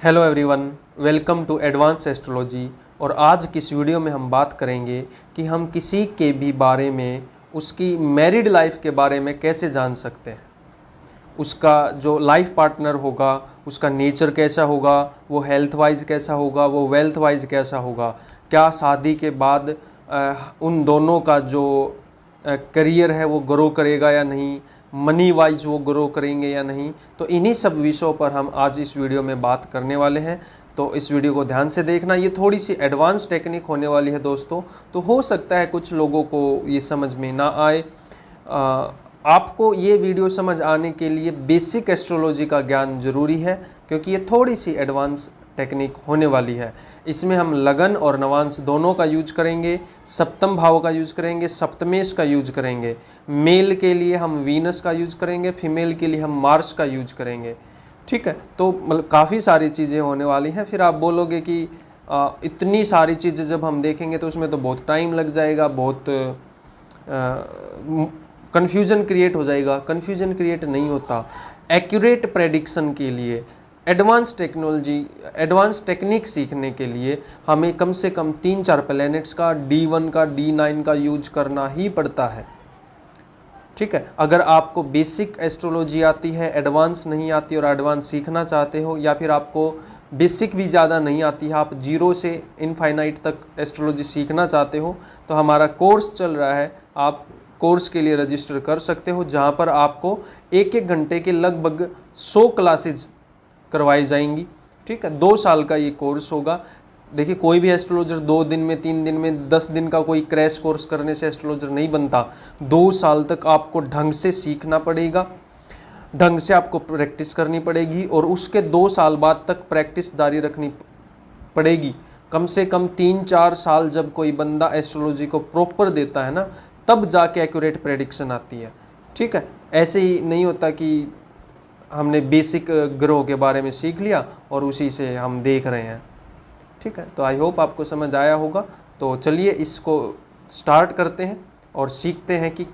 Hello everyone, welcome to advance astrology. और आज की इस वीडियो में हम बात करेंगे कि हम किसी के भी बारे में, उसकी मैरिड लाइफ के बारे में कैसे जान सकते हैं। उसका जो लाइफ पार्टनर होगा उसका नेचर कैसा होगा, वो हेल्थ वाइज कैसा होगा, वो वेल्थ वाइज कैसा होगा, क्या शादी के बाद उन दोनों का जो करियर है वो ग्रो करेगा या नहीं, मनी वाइज वो ग्रो करेंगे या नहीं। तो इन्हीं सब विषयों पर हम आज इस वीडियो में बात करने वाले हैं। तो इस वीडियो को ध्यान से देखना, ये थोड़ी सी एडवांस टेक्निक होने वाली है दोस्तों। तो हो सकता है कुछ लोगों को ये समझ में ना आए। आपको ये वीडियो समझ आने के लिए बेसिक एस्ट्रोलॉजी का ज्ञान जरूरी है, क्योंकि ये थोड़ी सी एडवांस टेक्निक होने वाली है। इसमें हम लगन और नवांश दोनों का यूज करेंगे, सप्तम भाव का यूज करेंगे, सप्तमेश का यूज करेंगे। मेल के लिए हम वीनस का यूज करेंगे, फीमेल के लिए हम मार्स का यूज करेंगे। ठीक है, तो मतलब काफ़ी सारी चीज़ें होने वाली हैं। फिर आप बोलोगे कि इतनी सारी चीज़ें जब हम देखेंगे तो उसमें तो बहुत टाइम लग जाएगा, बहुत कन्फ्यूजन क्रिएट हो जाएगा। कन्फ्यूजन क्रिएट नहीं होता। एक्यूरेट प्रेडिक्शन के लिए एडवांस एडवांस टेक्निक सीखने के लिए हमें कम से कम 3-4 प्लैनेट्स का D1 का D9 का यूज करना ही पड़ता है। ठीक है, अगर आपको बेसिक एस्ट्रोलॉजी आती है, एडवांस नहीं आती और एडवांस सीखना चाहते हो, या फिर आपको बेसिक भी ज़्यादा नहीं आती है, आप 0 से इनफाइनाइट तक एस्ट्रोलॉजी सीखना चाहते हो, तो हमारा कोर्स चल रहा है। आप कोर्स के लिए रजिस्टर कर सकते हो, जहाँ पर आपको 1-1 घंटे के लगभग 100 क्लासेज करवाई जाएंगी। ठीक है, 2 साल का ये कोर्स होगा। देखिए, कोई भी एस्ट्रोलॉजर 2 दिन में, 3 दिन में, 10 दिन का कोई क्रैश कोर्स करने से एस्ट्रोलॉजर नहीं बनता। 2 साल तक आपको ढंग से सीखना पड़ेगा, ढंग से आपको प्रैक्टिस करनी पड़ेगी, और उसके 2 साल बाद तक प्रैक्टिस जारी रखनी पड़ेगी। कम से कम 3-4 साल जब कोई बंदा एस्ट्रोलॉजी को प्रॉपर देता है ना, तब जाके एक्यूरेट प्रेडिक्शन आती है। ठीक है, ऐसे ही नहीं होता कि हमने बेसिक ग्रह के बारे में सीख लिया और उसी से हम देख रहे हैं। ठीक है, तो आई होप आपको समझ आया होगा। तो चलिए इसको स्टार्ट करते हैं और सीखते हैं कि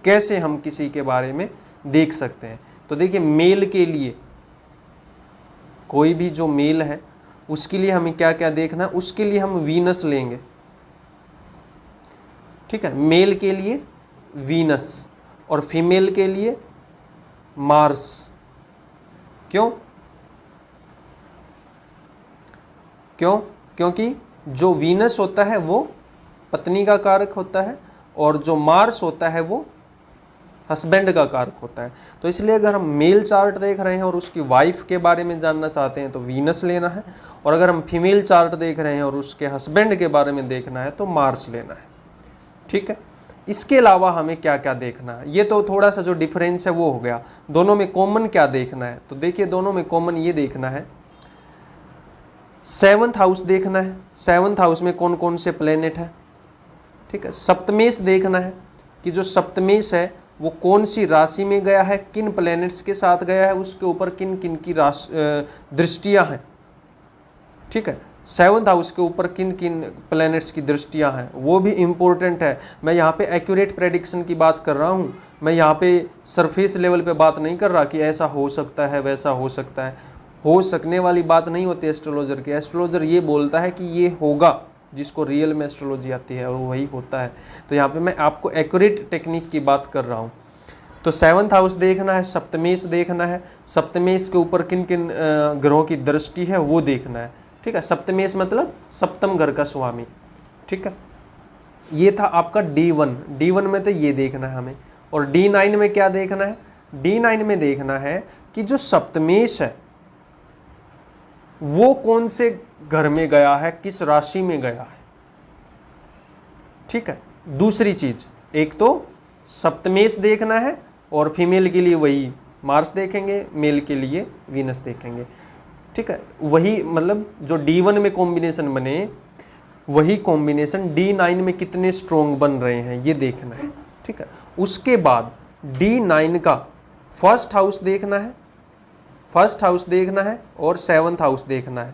कैसे हम किसी के बारे में देख सकते हैं। तो देखिए, मेल के लिए, कोई भी जो मेल है उसके लिए हमें क्या क्या देखना है, उसके लिए हम वीनस लेंगे। ठीक है, मेल के लिए वीनस और फीमेल के लिए मार्स। क्यों? क्योंकि जो वीनस होता है वो पत्नी का कारक होता है, और जो मार्स होता है वो हस्बैंड का कारक होता है। तो इसलिए अगर हम मेल चार्ट देख रहे हैं और उसकी वाइफ के बारे में जानना चाहते हैं तो वीनस लेना है, और अगर हम फीमेल चार्ट देख रहे हैं और उसके हस्बैंड के बारे में देखना है तो मार्स लेना है। ठीक है, इसके अलावा हमें क्या क्या देखना है, ये तो थोड़ा सा जो डिफरेंस है वो हो गया। दोनों में कॉमन क्या देखना है, तो देखिए दोनों में कॉमन ये देखना है, 7th हाउस देखना है। 7th हाउस में कौन कौन से प्लेनेट है। ठीक है, सप्तमेश देखना है कि जो सप्तमेश है वो कौन सी राशि में गया है, किन प्लेनेट्स के साथ गया है, उसके ऊपर किन किन की दृष्टियां हैं। ठीक है, 7th हाउस के ऊपर किन किन प्लैनेट्स की दृष्टियां हैं वो भी इम्पोर्टेंट है। मैं यहाँ पे एक्यूरेट प्रेडिक्शन की बात कर रहा हूँ, मैं यहाँ पे सरफेस लेवल पे बात नहीं कर रहा कि ऐसा हो सकता है, वैसा हो सकता है। हो सकने वाली बात नहीं होती एस्ट्रोलॉजर की। एस्ट्रोलॉजर ये बोलता है कि ये होगा, जिसको रियल में एस्ट्रोलॉजी आती है और वही होता है। तो यहाँ पे मैं आपको एक्यूरेट टेक्निक की बात कर रहा हूँ। तो 7th हाउस देखना है, सप्तमेश देखना है, सप्तमेश के ऊपर किन किन ग्रहों की दृष्टि है वो देखना है। ठीक है, सप्तमेश मतलब सप्तम घर का स्वामी। ठीक है, ये था आपका D1 में तो ये देखना है हमें। और D9 में क्या देखना है, D9 में देखना है कि जो सप्तमेश है वो कौन से घर में गया है, किस राशि में गया है। ठीक है, दूसरी चीज, एक तो सप्तमेश देखना है और फीमेल के लिए वही मार्स देखेंगे, मेल के लिए वीनस देखेंगे। ठीक है, वही मतलब जो D1 में कॉम्बिनेशन बने वही कॉम्बिनेशन D9 में कितने स्ट्रोंग बन रहे हैं ये देखना है। ठीक है, उसके बाद D9 का फर्स्ट हाउस देखना है, फर्स्ट हाउस देखना है और 7th हाउस देखना है।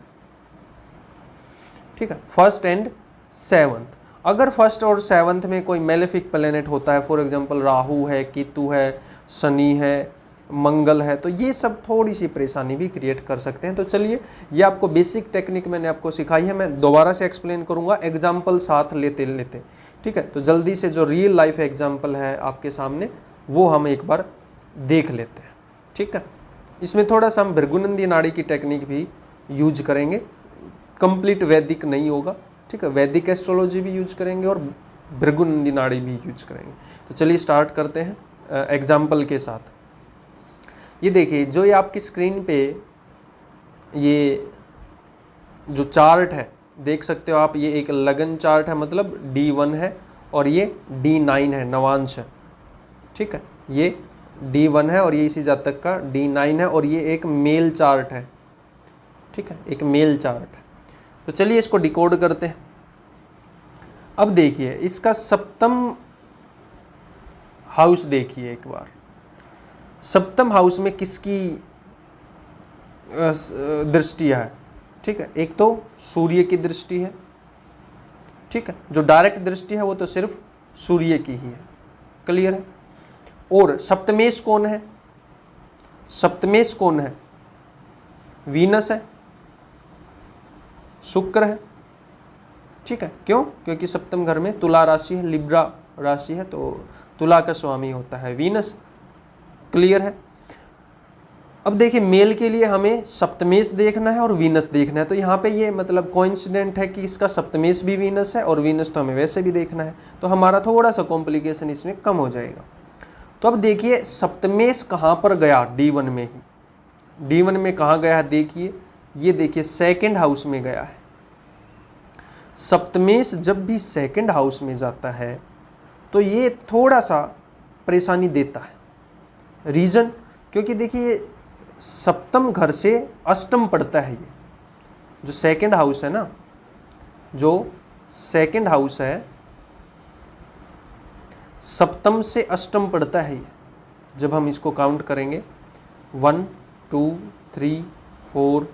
ठीक है, फर्स्ट एंड 7th। अगर फर्स्ट और 7th में कोई मेलेफिक प्लेनेट होता है, फॉर एग्जांपल राहु है, केतु है, शनि है, मंगल है, तो ये सब थोड़ी सी परेशानी भी क्रिएट कर सकते हैं। तो चलिए, ये आपको बेसिक टेक्निक मैंने आपको सिखाई है, मैं दोबारा से एक्सप्लेन करूंगा एग्जाम्पल साथ लेते लेते, ठीक है। तो जल्दी से जो रियल लाइफ एग्जाम्पल है आपके सामने वो हम एक बार देख लेते हैं, ठीक है। इसमें थोड़ा सा हम भृगुनंदी नाड़ी की टेक्निक भी यूज करेंगे, कंप्लीट वैदिक नहीं होगा, ठीक है। वैदिक एस्ट्रोलॉजी भी यूज करेंगे और भृगुनंदी नाड़ी भी यूज करेंगे। तो चलिए स्टार्ट करते हैं एग्जाम्पल के साथ। ये देखिए, जो ये आपकी स्क्रीन पे ये जो चार्ट है देख सकते हो आप, ये एक लगन चार्ट है, मतलब D1 है और ये D9 है, नवांश है, ठीक है। ये D1 है और ये इसी जातक का D9 है और ये एक मेल चार्ट है, ठीक है, एक मेल चार्ट है। तो चलिए इसको डिकोड करते हैं। अब देखिए इसका सप्तम हाउस देखिए एक बार। सप्तम हाउस में किसकी दृष्टियां है, ठीक है। एक तो सूर्य की दृष्टि है, ठीक है, जो डायरेक्ट दृष्टि है वो तो सिर्फ सूर्य की ही है, क्लियर है। और सप्तमेश कौन है? सप्तमेश कौन है? वीनस है, शुक्र है, ठीक है। क्यों? क्योंकि सप्तम घर में तुला राशि है, लिब्रा राशि है, तो तुला का स्वामी होता है वीनस, क्लियर है। अब देखिए मेल के लिए हमें सप्तमेश देखना है और वीनस देखना है, तो यहाँ पे ये मतलब कोइंसिडेंट है कि इसका सप्तमेश भी वीनस है और वीनस तो हमें वैसे भी देखना है, तो हमारा थोड़ा सा कॉम्प्लिकेशन इसमें कम हो जाएगा। तो अब देखिए सप्तमेश कहाँ पर गया? D1 में ही। D1 में कहाँ गया है? देखिए, ये देखिए सेकंड हाउस में गया है। सप्तमेश जब भी सेकंड हाउस में जाता है तो ये थोड़ा सा परेशानी देता है। रीज़न, क्योंकि देखिए सप्तम घर से अष्टम पड़ता है। ये जो सेकंड हाउस है ना, जो सेकंड हाउस है, सप्तम से अष्टम पड़ता है ये। जब हम इसको काउंट करेंगे 1 2 3 4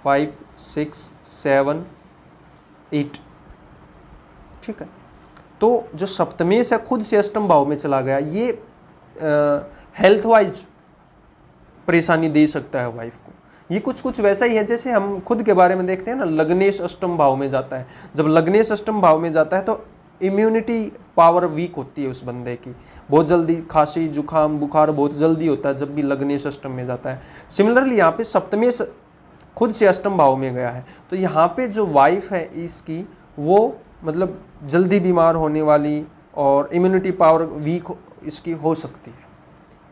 5 6 7 8, ठीक है। तो जो सप्तमेश है खुद से अष्टम भाव में चला गया, ये हेल्थ वाइज परेशानी दे सकता है वाइफ को। ये कुछ वैसा ही है जैसे हम खुद के बारे में देखते हैं ना, लग्नेश अष्टम भाव में जाता है। जब लग्नेश अष्टम भाव में जाता है तो इम्यूनिटी पावर वीक होती है उस बंदे की, बहुत जल्दी खांसी जुकाम बुखार बहुत जल्दी होता है जब भी लग्नेश अष्टम में जाता है। सिमिलरली यहाँ पे सप्तमेश खुद से अष्टम भाव में गया है, तो यहाँ पे जो वाइफ है इसकी, वो मतलब जल्दी बीमार होने वाली और इम्यूनिटी पावर वीक इसकी हो सकती है,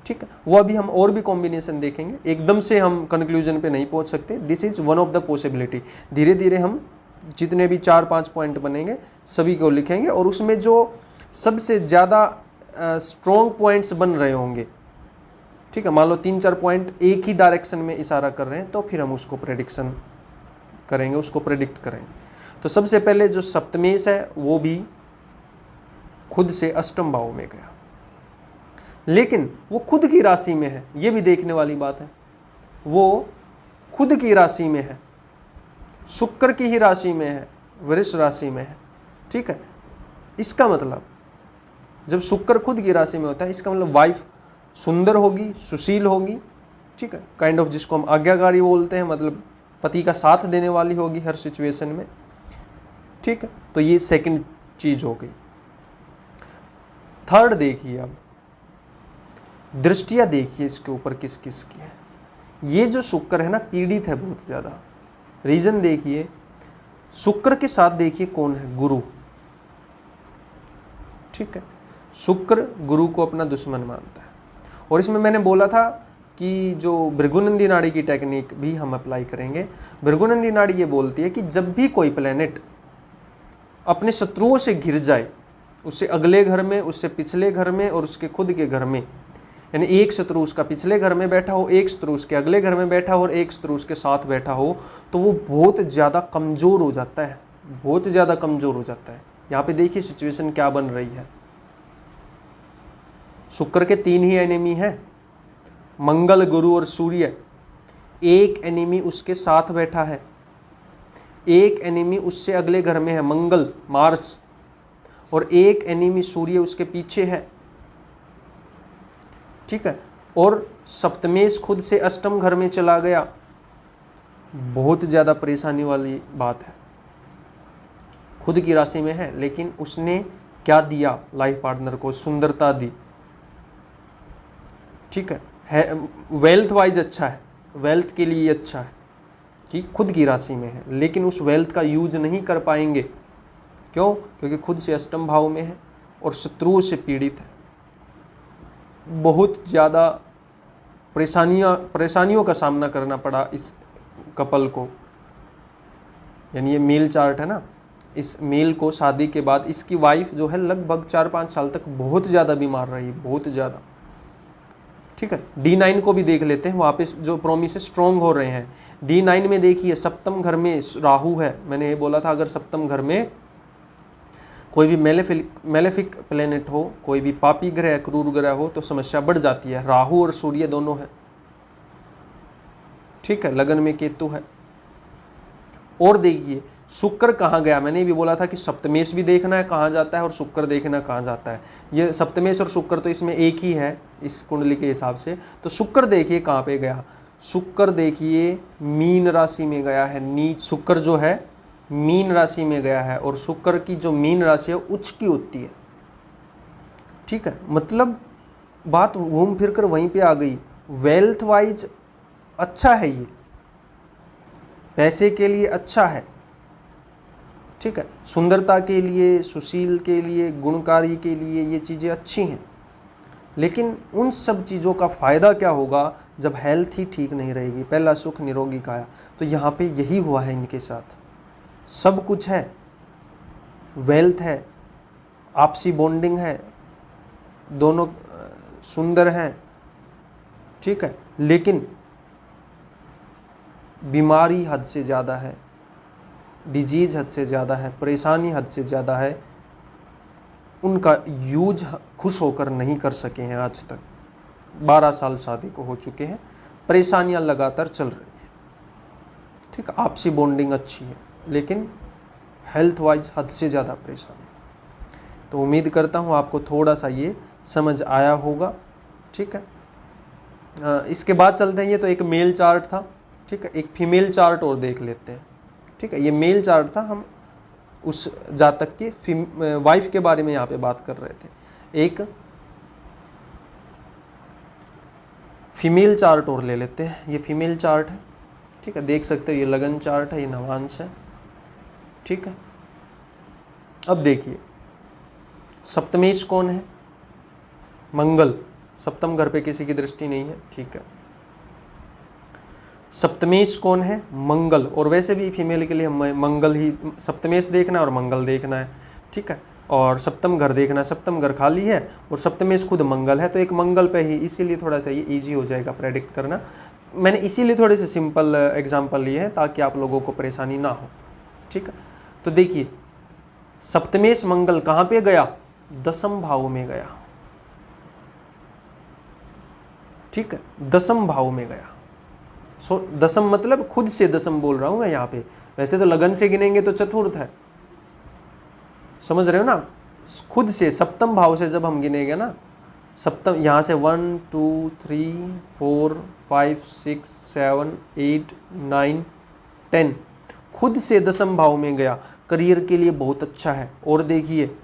ठीक है। वो अभी हम और भी कॉम्बिनेशन देखेंगे, एकदम से हम कंक्लूजन पे नहीं पहुंच सकते। This is one of the possibility. धीरे धीरे हम जितने भी 4-5 पॉइंट बनेंगे सभी को लिखेंगे और उसमें जो सबसे ज़्यादा स्ट्रॉन्ग पॉइंट्स बन रहे होंगे, ठीक है, मान लो 3-4 पॉइंट एक ही डायरेक्शन में इशारा कर रहे हैं, तो फिर हम उसको प्रेडिक्शन करेंगे, उसको प्रेडिक्ट करेंगे। तो सबसे पहले जो सप्तमेश है वो भी खुद से अष्टम भाव में गया, लेकिन वो खुद की राशि में है, ये भी देखने वाली बात है। वो खुद की राशि में है, शुक्र की ही राशि में है, वृष राशि में है, ठीक है। इसका मतलब जब शुक्र खुद की राशि में होता है, इसका मतलब वाइफ सुंदर होगी, सुशील होगी, ठीक है, काइंड ऑफ जिसको हम आज्ञाकारी बोलते हैं, मतलब पति का साथ देने वाली होगी हर सिचुएशन में, ठीक है। तो ये सेकंड चीज हो गई। थर्ड देखिए, अब दृष्टियां देखिए इसके ऊपर किस किस की है। ये जो शुक्र है ना, पीड़ित है बहुत ज्यादा। रीजन देखिए, शुक्र के साथ देखिए कौन है? गुरु, ठीक है। शुक्र गुरु को अपना दुश्मन मानता है। और इसमें मैंने बोला था कि जो भृगुनंदी नाड़ी की टेक्निक भी हम अप्लाई करेंगे। भृगुनंदी नाड़ी ये बोलती है कि जब भी कोई प्लेनेट अपने शत्रुओं से घिर जाए, उससे अगले घर में, उससे पिछले घर में और उसके खुद के घर में, यानी एक शत्रु उसका पिछले घर में बैठा हो, एक शत्रु उसके अगले घर में बैठा हो और एक शत्रु उसके साथ बैठा हो, तो वो बहुत ज़्यादा कमज़ोर हो जाता है, बहुत ज़्यादा कमज़ोर हो जाता है। यहाँ पे देखिए सिचुएशन क्या बन रही है। शुक्र के 3 ही एनिमी हैं, मंगल, गुरु और सूर्य। एक एनिमी उसके साथ बैठा है, एक एनिमी उससे अगले घर में है, मंगल मार्स, और एक एनिमी सूर्य उसके पीछे है, ठीक है। और सप्तमेश खुद से अष्टम घर में चला गया, बहुत ज़्यादा परेशानी वाली बात है। खुद की राशि में है लेकिन उसने क्या दिया लाइफ पार्टनर को, सुंदरता दी, ठीक है वेल्थ वाइज अच्छा है, वेल्थ के लिए अच्छा है कि खुद की राशि में है, लेकिन उस वेल्थ का यूज नहीं कर पाएंगे। क्यों? क्योंकि खुद से अष्टम भाव में है और शत्रुओं से पीड़ित है। बहुत ज़्यादा परेशानियों का सामना करना पड़ा इस कपल को। यानी ये मेल चार्ट है ना, इस मेल को शादी के बाद इसकी वाइफ जो है लगभग 4-5 साल तक बहुत ज़्यादा बीमार रही, बहुत ज़्यादा। ठीक है, D9 को भी देख लेते हैं, वापस जो प्रोमिस स्ट्रॉन्ग हो रहे हैं। D9 में देखिए सप्तम घर में राहु है। मैंने ये बोला था अगर सप्तम घर में कोई भी मेलेफिक प्लेनेट हो, कोई भी पापी ग्रह, क्रूर ग्रह हो तो समस्या बढ़ जाती है। राहु और सूर्य दोनों है, ठीक है, लगन में केतु है। और देखिए शुक्र कहाँ गया, मैंने भी बोला था कि सप्तमेश भी देखना है कहाँ जाता है और शुक्र देखना कहाँ जाता है। ये सप्तमेश और शुक्र तो इसमें एक ही है इस कुंडली के हिसाब से। तो शुक्र देखिए कहाँ पे गया, शुक्र देखिए मीन राशि में गया है। नीच शुक्र जो है मीन राशि में गया है और शुक्र की जो मीन राशि है उच्च की होती है, ठीक है। मतलब बात घूम फिर कर वहीं पे आ गई। वेल्थ वाइज अच्छा है, ये पैसे के लिए अच्छा है, ठीक है, सुंदरता के लिए, सुशील के लिए, गुणकारी के लिए ये चीज़ें अच्छी हैं। लेकिन उन सब चीज़ों का फ़ायदा क्या होगा जब हेल्थ ही ठीक नहीं रहेगी। पहला सुख निरोगी काया, तो यहाँ पे यही हुआ है इनके साथ। सब कुछ है, वेल्थ है, आपसी बॉन्डिंग है, दोनों सुंदर हैं, ठीक है, लेकिन बीमारी हद से ज़्यादा है, डिजीज़ हद से ज़्यादा है, परेशानी हद से ज़्यादा है। उनका यूज खुश होकर नहीं कर सके हैं आज तक। 12 साल शादी को हो चुके हैं, परेशानियां लगातार चल रही हैं, ठीक, आपसी बॉन्डिंग अच्छी है लेकिन हेल्थ वाइज हद से ज़्यादा परेशानी। तो उम्मीद करता हूँ आपको थोड़ा सा ये समझ आया होगा, ठीक है। इसके बाद चलते हैं, ये तो एक मेल चार्ट था, ठीक है, एक फीमेल चार्ट और देख लेते हैं, ठीक है। ये मेल चार्ट था, हम उस जातक की वाइफ के बारे में यहाँ पे बात कर रहे थे। एक फीमेल चार्ट और ले लेते हैं, ये फीमेल चार्ट है, ठीक है, देख सकते हो ये लगन चार्ट है, ये नवांश है, ठीक है। अब देखिए सप्तमेश कौन है, मंगल, सप्तम घर पे किसी की दृष्टि नहीं है, ठीक है। सप्तमेश कौन है, मंगल, और वैसे भी फीमेल के लिए मंगल ही, सप्तमेश देखना है और मंगल देखना है, ठीक है। और सप्तम घर देखना है, सप्तम घर खाली है और सप्तमेश खुद मंगल है, तो एक मंगल पे ही, इसीलिए थोड़ा सा ये ईजी हो जाएगा प्रेडिक्ट करना। मैंने इसीलिए थोड़े से सिंपल एग्जाम्पल लिए हैं ताकि आप लोगों को परेशानी ना हो, ठीक है। तो देखिए सप्तमेश मंगल कहाँ पे गया, दसम भाव में गया, ठीक है, दसम भाव में गया। दसम मतलब खुद से दसम बोल रहा हूं मैं यहाँ पे, वैसे तो लगन से गिनेंगे तो चतुर्थ है, समझ रहे हो ना। खुद से सप्तम भाव से जब हम गिनेंगे ना, सप्तम यहाँ से 1 2 3 4 5 6 7 8 9 10, खुद से दसम भाव में गया, करियर के लिए बहुत अच्छा है। और देखिए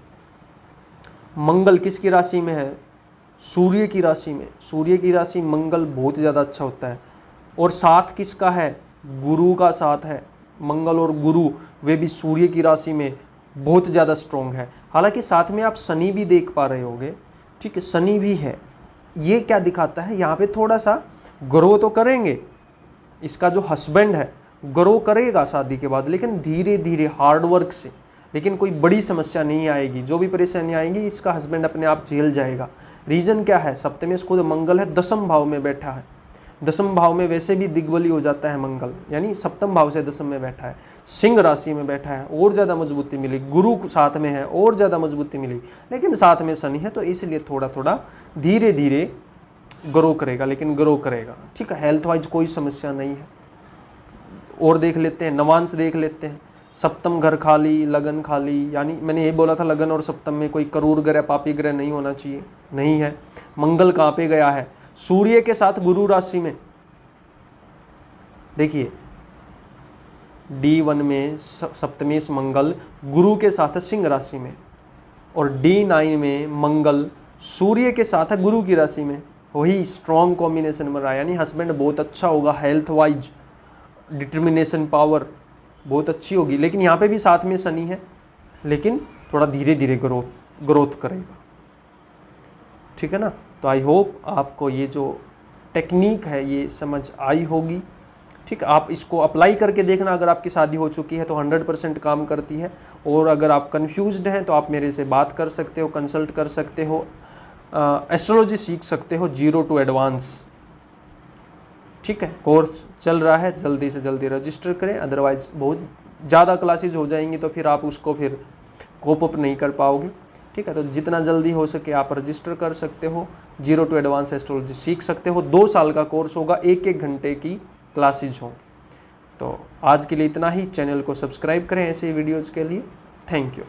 मंगल किसकी राशि में है, सूर्य की राशि में। सूर्य की राशि मंगल बहुत ज़्यादा अच्छा होता है। और साथ किसका है, गुरु का साथ है, मंगल और गुरु वे भी सूर्य की राशि में बहुत ज़्यादा स्ट्रॉन्ग है। हालांकि साथ में आप शनि भी देख पा रहे होंगे, ठीक है, शनि भी है। ये क्या दिखाता है, यहाँ पे थोड़ा सा ग्रो तो करेंगे, इसका जो हस्बैंड है ग्रो करेगा शादी के बाद, लेकिन धीरे धीरे हार्डवर्क से, लेकिन कोई बड़ी समस्या नहीं आएगी। जो भी परेशानी आएगी इसका हस्बैंड अपने आप झेल जाएगा। रीज़न क्या है, सप्तमेश खुद मंगल है, दसम भाव में बैठा है। दसम भाव में वैसे भी दिग्बली हो जाता है मंगल, यानी सप्तम भाव से दसम में बैठा है, सिंह राशि में बैठा है, और ज़्यादा मजबूती मिली। गुरु साथ में है और ज़्यादा मजबूती मिली, लेकिन साथ में शनि है, तो इसलिए थोड़ा थोड़ा धीरे धीरे ग्रो करेगा, लेकिन ग्रो करेगा, ठीक है। हेल्थ वाइज कोई समस्या नहीं है। और देख लेते हैं, नवांश देख लेते हैं। सप्तम घर खाली, लगन खाली, यानी मैंने ये बोला था लगन और सप्तम में कोई करूर ग्रह, पापी ग्रह नहीं होना चाहिए, नहीं है। मंगल कहाँ पे गया है, सूर्य के साथ गुरु राशि में, देखिए D1 में सप्तमेश मंगल गुरु के साथ है सिंह राशि में, और D9 में मंगल सूर्य के साथ है गुरु की राशि में। वही स्ट्रॉन्ग कॉम्बिनेशन बन रहा है, यानी हस्बैंड बहुत अच्छा होगा, हेल्थ वाइज, डिटर्मिनेशन पावर बहुत अच्छी होगी। लेकिन यहाँ पे भी साथ में शनि है, लेकिन थोड़ा धीरे धीरे ग्रोथ करेगा, ठीक है ना। तो आई होप आपको ये जो टेक्निक है ये समझ आई होगी, ठीक। आप इसको अप्लाई करके देखना, अगर आपकी शादी हो चुकी है तो 100% काम करती है। और अगर आप कंफ्यूज्ड हैं तो आप मेरे से बात कर सकते हो, कंसल्ट कर सकते हो, एस्ट्रोलॉजी सीख सकते हो 0 to एडवांस, ठीक है। कोर्स चल रहा है, जल्दी से जल्दी रजिस्टर करें, अदरवाइज बहुत ज़्यादा क्लासेज हो जाएंगी तो फिर आप उसको फिर कोप अप नहीं कर पाओगे, ठीक है। तो जितना जल्दी हो सके आप रजिस्टर कर सकते हो, 0 to एडवांस एस्ट्रोलॉजी सीख सकते हो। 2 साल का कोर्स होगा, 1-1 घंटे की क्लासेज हों। तो आज के लिए इतना ही। चैनल को सब्सक्राइब करें ऐसे वीडियोज़ के लिए। Thank you.